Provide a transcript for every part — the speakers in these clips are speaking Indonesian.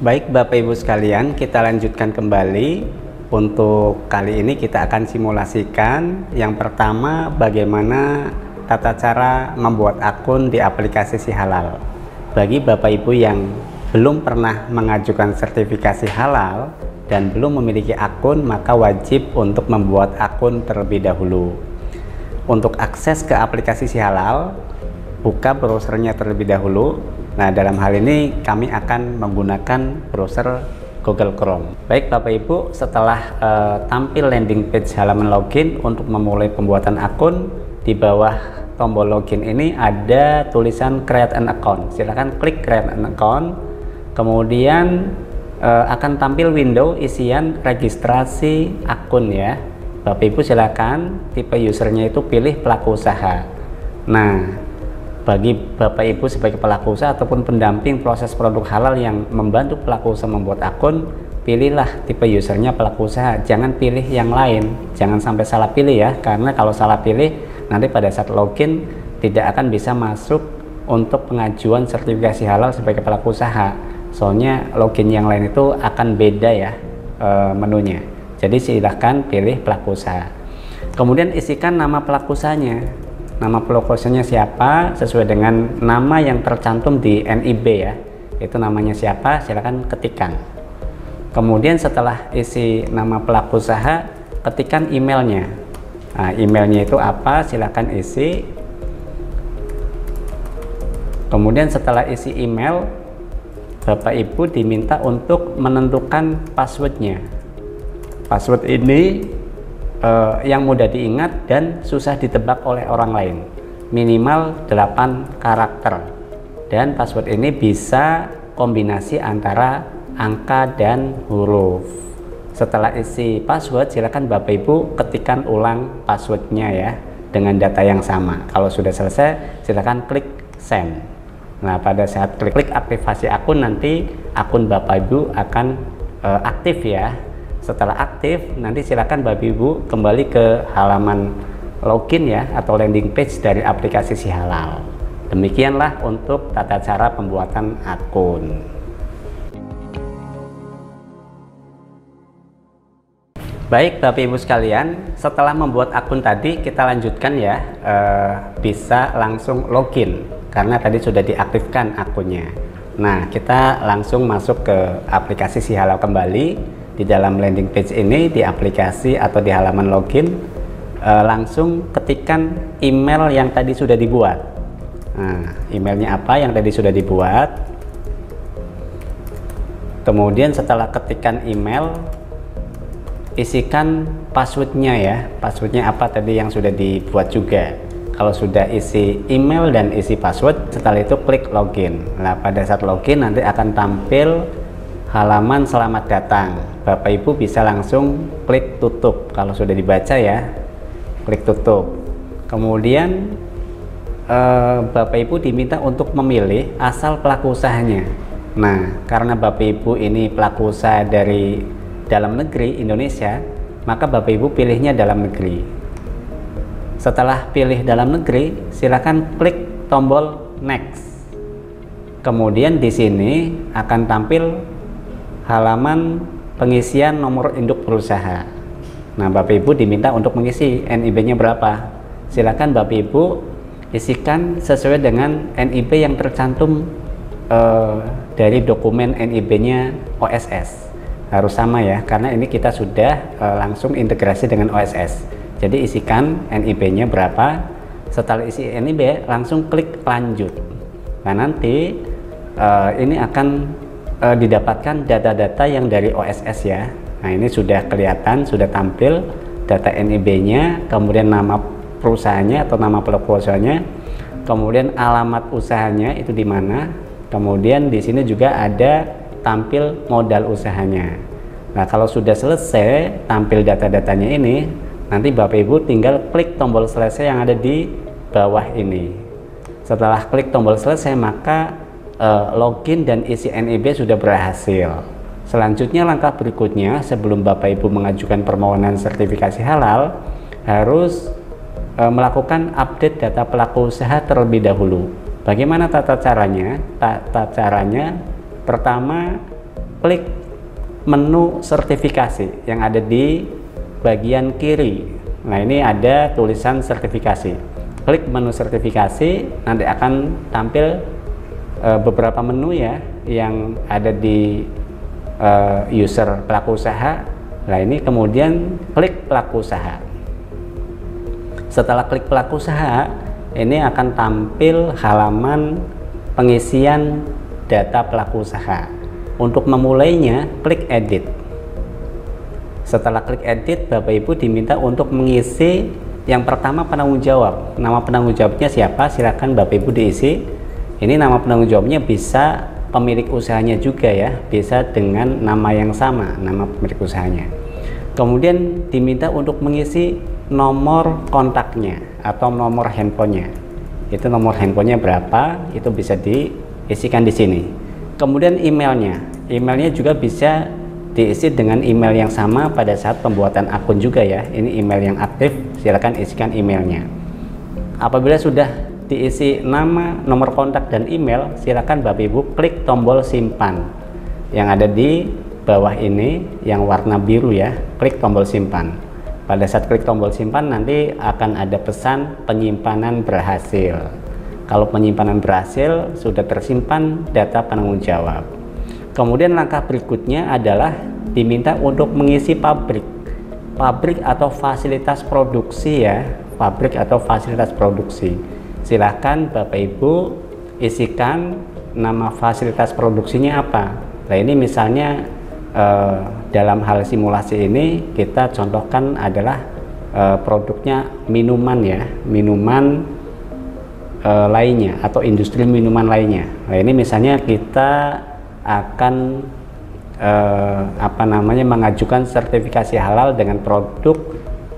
Baik Bapak Ibu sekalian, kita lanjutkan kembali. Untuk kali ini kita akan simulasikan. Yang pertama, bagaimana tata cara membuat akun di aplikasi Si Halal. Bagi Bapak Ibu yang belum pernah mengajukan sertifikasi halal dan belum memiliki akun, maka wajib untuk membuat akun terlebih dahulu. Untuk akses ke aplikasi Si Halal, buka browsernya terlebih dahulu. Nah, dalam hal ini kami akan menggunakan browser Google Chrome. Baik Bapak Ibu, setelah tampil landing page halaman login, untuk memulai pembuatan akun, di bawah tombol login ini ada tulisan create an account. Silahkan klik create an account. Kemudian akan tampil window isian registrasi akun ya. Bapak Ibu silakan tipe usernya itu pilih pelaku usaha. Nah, bagi Bapak Ibu sebagai pelaku usaha ataupun pendamping proses produk halal yang membantu pelaku usaha membuat akun, pilihlah tipe usernya pelaku usaha, jangan pilih yang lain, jangan sampai salah pilih ya, karena kalau salah pilih nanti pada saat login tidak akan bisa masuk untuk pengajuan sertifikasi halal sebagai pelaku usaha, soalnya login yang lain itu akan beda ya menunya. Jadi silahkan pilih pelaku usaha, kemudian isikan nama pelaku usahanya. Nama pelaku usahanya siapa sesuai dengan nama yang tercantum di NIB ya, itu namanya siapa, silakan ketikkan. Kemudian setelah isi nama pelaku usaha, ketikkan emailnya. Nah, emailnya itu apa, silakan isi. Kemudian setelah isi email, Bapak Ibu diminta untuk menentukan passwordnya. Password ini yang mudah diingat dan susah ditebak oleh orang lain, minimal 8 karakter, dan password ini bisa kombinasi antara angka dan huruf. Setelah isi password, silakan Bapak Ibu ketikkan ulang passwordnya ya dengan data yang sama. Kalau sudah selesai, silakan klik send. Nah, pada saat klik aktivasi akun, nanti akun Bapak Ibu akan aktif ya. Setelah aktif, nanti silakan Bapak Ibu kembali ke halaman login ya, atau landing page dari aplikasi Si Halal. Demikianlah untuk tata cara pembuatan akun. Baik Bapak Ibu sekalian, setelah membuat akun tadi, kita lanjutkan ya, bisa langsung login karena tadi sudah diaktifkan akunnya. Nah, kita langsung masuk ke aplikasi Si Halal kembali. Di dalam landing page ini, di aplikasi atau di halaman login, langsung ketikkan email yang tadi sudah dibuat. Nah, emailnya apa yang tadi sudah dibuat. Kemudian setelah ketikkan email, isikan passwordnya ya. Passwordnya apa tadi yang sudah dibuat juga. Kalau sudah isi email dan isi password, setelah itu klik login. Nah, pada saat login nanti akan tampil halaman selamat datang. Bapak Ibu bisa langsung klik tutup kalau sudah dibaca ya, klik tutup. Kemudian Bapak Ibu diminta untuk memilih asal pelaku usahanya. Nah, karena Bapak Ibu ini pelaku usaha dari dalam negeri Indonesia, maka Bapak Ibu pilihnya dalam negeri. Setelah pilih dalam negeri, silakan klik tombol next. Kemudian di sini akan tampil halaman pengisian nomor induk perusahaan. Nah, Bapak Ibu diminta untuk mengisi NIB-nya berapa. Silakan Bapak Ibu isikan sesuai dengan NIB yang tercantum dari dokumen NIB-nya OSS. Harus sama ya, karena ini kita sudah langsung integrasi dengan OSS. Jadi isikan NIB-nya berapa. Setelah isi NIB, langsung klik lanjut. Nah, nanti ini akan didapatkan data-data yang dari OSS ya. Nah, ini sudah kelihatan, sudah tampil data NIB-nya, kemudian nama perusahaannya atau nama pelaku usahanya, kemudian alamat usahanya itu di mana, kemudian di sini juga ada tampil modal usahanya. Nah, kalau sudah selesai tampil data-datanya ini, nanti Bapak Ibu tinggal klik tombol selesai yang ada di bawah ini. Setelah klik tombol selesai, maka login dan isi NIB sudah berhasil. Selanjutnya, langkah berikutnya sebelum Bapak Ibu mengajukan permohonan sertifikasi halal, harus melakukan update data pelaku usaha terlebih dahulu. Bagaimana tata caranya? Tata caranya, pertama klik menu sertifikasi yang ada di bagian kiri. Nah, ini ada tulisan sertifikasi. Klik menu sertifikasi, nanti akan tampil beberapa menu ya yang ada di user pelaku usaha. Nah, ini kemudian klik pelaku usaha. Setelah klik pelaku usaha, ini akan tampil halaman pengisian data pelaku usaha. Untuk memulainya, klik edit. Setelah klik edit, Bapak Ibu diminta untuk mengisi yang pertama penanggung jawab. Nama penanggung jawabnya siapa? Silakan Bapak Ibu diisi. Ini nama penanggung jawabnya bisa pemilik usahanya juga ya, bisa dengan nama yang sama, nama pemilik usahanya. Kemudian diminta untuk mengisi nomor kontaknya atau nomor handphonenya. Itu nomor handphonenya berapa, itu bisa diisikan di sini. Kemudian emailnya juga bisa diisi dengan email yang sama pada saat pembuatan akun juga ya. Ini email yang aktif, silakan isikan emailnya. Apabila sudah diisi nama, nomor kontak, dan email, silakan Bapak Ibu klik tombol simpan yang ada di bawah ini yang warna biru ya, klik tombol simpan. Pada saat klik tombol simpan nanti akan ada pesan penyimpanan berhasil. Kalau penyimpanan berhasil, sudah tersimpan data penanggung jawab. Kemudian langkah berikutnya adalah diminta untuk mengisi pabrik atau fasilitas produksi ya, pabrik atau fasilitas produksi. Silahkan Bapak Ibu isikan nama fasilitas produksinya apa. Nah, ini misalnya dalam hal simulasi ini kita contohkan adalah produknya minuman ya, minuman lainnya atau industri minuman lainnya. Nah, ini misalnya kita akan mengajukan sertifikasi halal dengan produk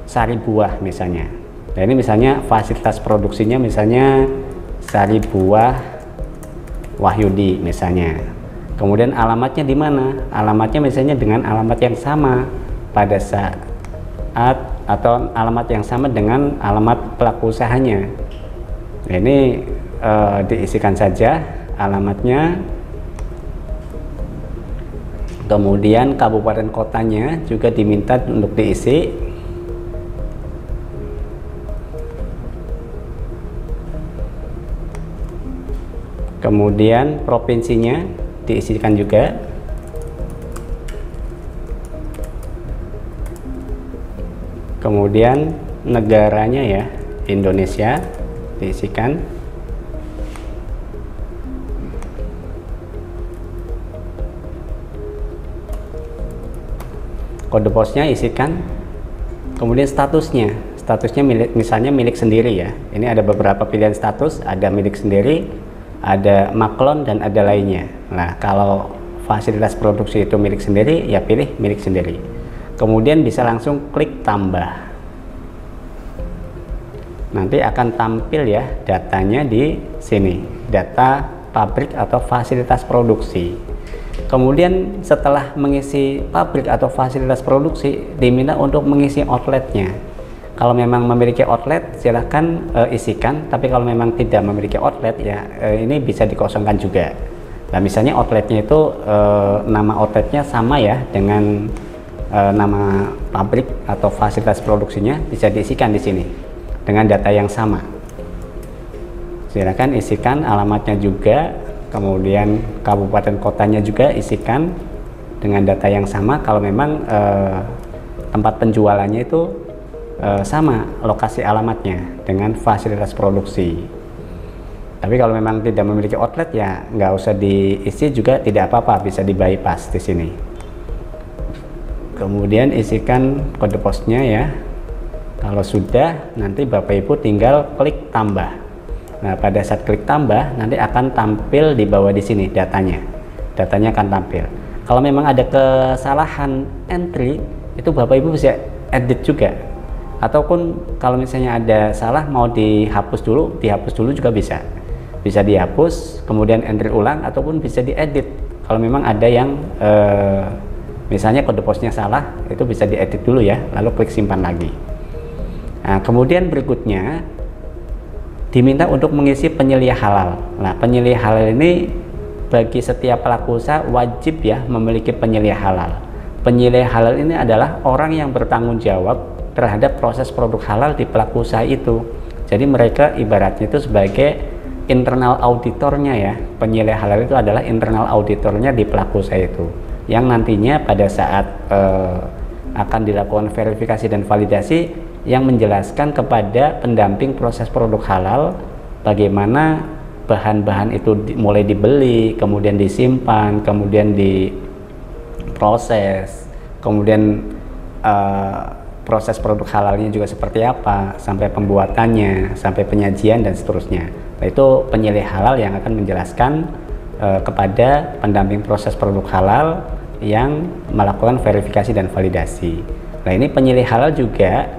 sari buah misalnya. Nah, ini misalnya fasilitas produksinya misalnya sari buah Wahyudi misalnya. Kemudian alamatnya di mana? Alamatnya misalnya dengan alamat yang sama pada saat atau alamat yang sama dengan alamat pelaku usahanya. Nah, ini diisikan saja alamatnya. Kemudian kabupaten kotanya juga diminta untuk diisi. Kemudian provinsinya diisikan juga. Kemudian negaranya ya, Indonesia diisikan. Kode posnya isikan. Kemudian statusnya misalnya milik sendiri ya. Ini ada beberapa pilihan status, ada milik sendiri, ada maklon, dan ada lainnya. Nah, kalau fasilitas produksi itu milik sendiri, ya pilih milik sendiri. Kemudian bisa langsung klik tambah. Nanti akan tampil ya datanya di sini, data pabrik atau fasilitas produksi. Kemudian setelah mengisi pabrik atau fasilitas produksi, diminta untuk mengisi outletnya. Kalau memang memiliki outlet, silahkan isikan. Tapi kalau memang tidak memiliki outlet, ya ini bisa dikosongkan juga. Nah, misalnya outletnya itu nama outletnya sama ya dengan nama pabrik atau fasilitas produksinya, bisa diisikan di sini dengan data yang sama. Silahkan isikan alamatnya juga. Kemudian kabupaten kotanya juga isikan dengan data yang sama. Kalau memang tempat penjualannya itu sama lokasi alamatnya dengan fasilitas produksi. Tapi kalau memang tidak memiliki outlet, ya nggak usah diisi juga, tidak apa-apa, bisa di bypass di sini. Kemudian isikan kode posnya ya. Kalau sudah, nanti Bapak Ibu tinggal klik tambah. Nah, pada saat klik tambah, nanti akan tampil di bawah di sini datanya. Datanya akan tampil. Kalau memang ada kesalahan entry, itu Bapak Ibu bisa edit juga. Ataupun kalau misalnya ada salah mau dihapus dulu juga bisa. Bisa dihapus, kemudian entry ulang, ataupun bisa diedit. Kalau memang ada yang misalnya kode posnya salah, itu bisa diedit dulu ya, lalu klik simpan lagi. Nah, kemudian berikutnya diminta untuk mengisi penyelia halal. Nah, penyelia halal ini bagi setiap pelaku usaha wajib ya memiliki penyelih halal. Penyelih halal ini adalah orang yang bertanggung jawab terhadap proses produk halal di pelaku usaha itu. Jadi mereka ibaratnya itu sebagai internal auditornya ya. Penyelih halal itu adalah internal auditornya di pelaku usaha itu, yang nantinya pada saat akan dilakukan verifikasi dan validasi yang menjelaskan kepada pendamping proses produk halal bagaimana bahan-bahan itu mulai dibeli, kemudian disimpan, kemudian diproses, kemudian proses produk halalnya juga seperti apa, sampai pembuatannya, sampai penyajian dan seterusnya. Nah, itu penyelih halal yang akan menjelaskan kepada pendamping proses produk halal yang melakukan verifikasi dan validasi. Nah, ini penyelih halal juga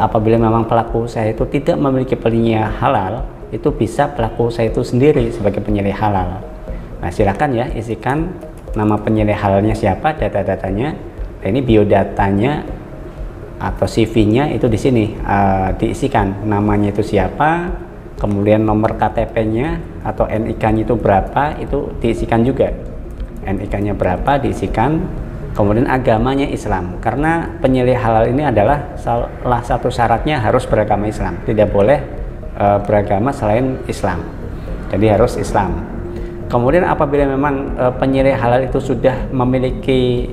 apabila memang pelaku usaha itu tidak memiliki penyelih halal, itu bisa pelaku usaha itu sendiri sebagai penyelih halal. Nah, silakan ya isikan nama penyelih halalnya siapa, data-datanya. Nah, ini biodatanya atau CV-nya itu di sini diisikan, namanya itu siapa, kemudian nomor KTP-nya atau NIK-nya itu berapa, itu diisikan juga. NIK-nya berapa diisikan, kemudian agamanya Islam, karena penyelih halal ini adalah salah satu syaratnya harus beragama Islam, tidak boleh beragama selain Islam, jadi harus Islam. Kemudian apabila memang penyelih halal itu sudah memiliki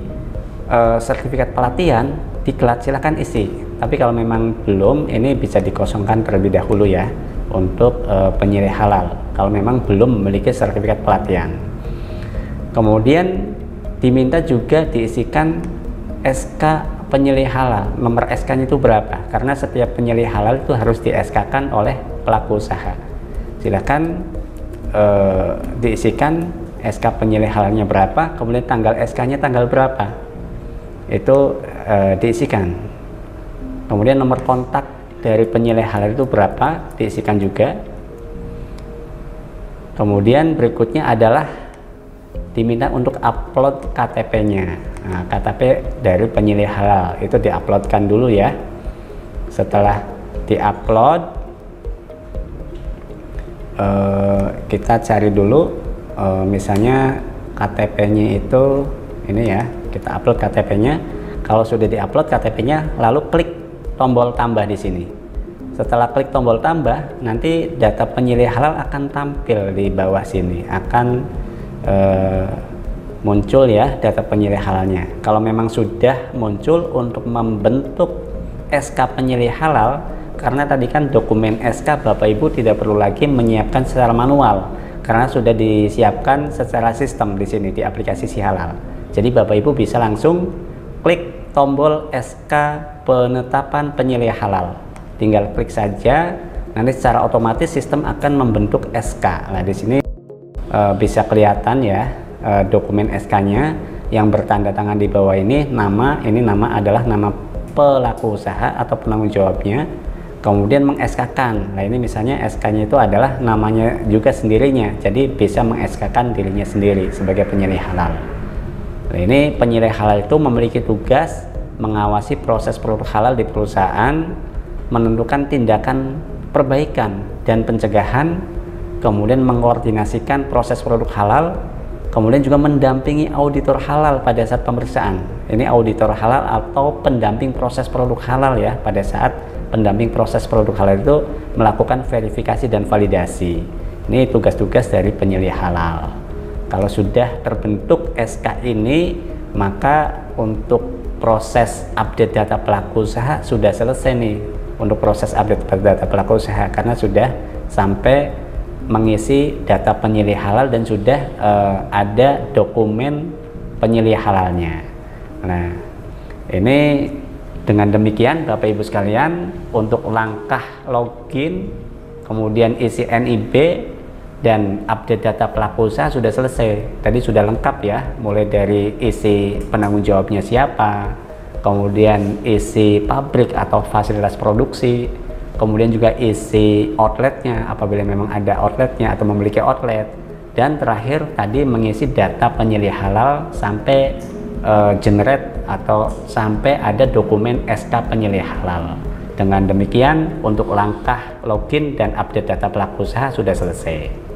sertifikat pelatihan, diklat, silahkan isi. Tapi kalau memang belum, ini bisa dikosongkan terlebih dahulu ya untuk penyelih halal kalau memang belum memiliki sertifikat pelatihan. Kemudian diminta juga diisikan SK penyelih halal, nomor SK-nya itu berapa, karena setiap penyelih halal itu harus di SK-kan oleh pelaku usaha. Silakan diisikan SK penyelih halalnya berapa, kemudian tanggal SK-nya tanggal berapa, itu diisikan. Kemudian nomor kontak dari penyelih halal itu berapa, diisikan juga. Kemudian berikutnya adalah diminta untuk upload KTP-nya. Nah, KTP dari penyelih halal itu diuploadkan dulu ya. Setelah diupload, kita cari dulu misalnya KTP-nya itu ini ya, kita upload KTP-nya. Kalau sudah diupload KTP-nya, lalu klik tombol tambah di sini. Setelah klik tombol tambah, nanti data penyelih halal akan tampil di bawah sini, akan muncul ya data penyelih halalnya. Kalau memang sudah muncul, untuk membentuk SK penyelih halal, karena tadi kan dokumen SK Bapak Ibu tidak perlu lagi menyiapkan secara manual, karena sudah disiapkan secara sistem di sini di aplikasi Si Halal. Jadi Bapak Ibu bisa langsung klik tombol SK penetapan penyelih halal, tinggal klik saja, nanti secara otomatis sistem akan membentuk SK. Nah, di sini bisa kelihatan ya dokumen SK-nya yang bertanda tangan di bawah ini nama adalah nama pelaku usaha atau penanggung jawabnya, kemudian meng-SK-kan. Nah, ini misalnya SK-nya itu adalah namanya juga sendirinya, jadi bisa meng-SK-kan dirinya sendiri sebagai penyelih halal. Nah, ini penyelih halal itu memiliki tugas mengawasi proses produk halal di perusahaan, menentukan tindakan perbaikan dan pencegahan, kemudian mengkoordinasikan proses produk halal, kemudian juga mendampingi auditor halal pada saat pemeriksaan. Ini auditor halal atau pendamping proses produk halal ya, pada saat pendamping proses produk halal itu melakukan verifikasi dan validasi. Ini tugas-tugas dari penyelih halal. Kalau sudah terbentuk SK ini, maka untuk proses update data pelaku usaha sudah selesai nih, untuk proses update data pelaku usaha, karena sudah sampai mengisi data penyelih halal dan sudah ada dokumen penyelih halalnya. Nah, ini dengan demikian Bapak Ibu sekalian, untuk langkah login, kemudian isi NIB dan update data pelaku usaha sudah selesai. Tadi sudah lengkap ya, mulai dari isi penanggung jawabnya siapa, kemudian isi pabrik atau fasilitas produksi, kemudian juga isi outletnya apabila memang ada outletnya atau memiliki outlet, dan terakhir tadi mengisi data penyelih halal sampai generate atau sampai ada dokumen SK penyelih halal. Dengan demikian untuk langkah login dan update data pelaku usaha sudah selesai.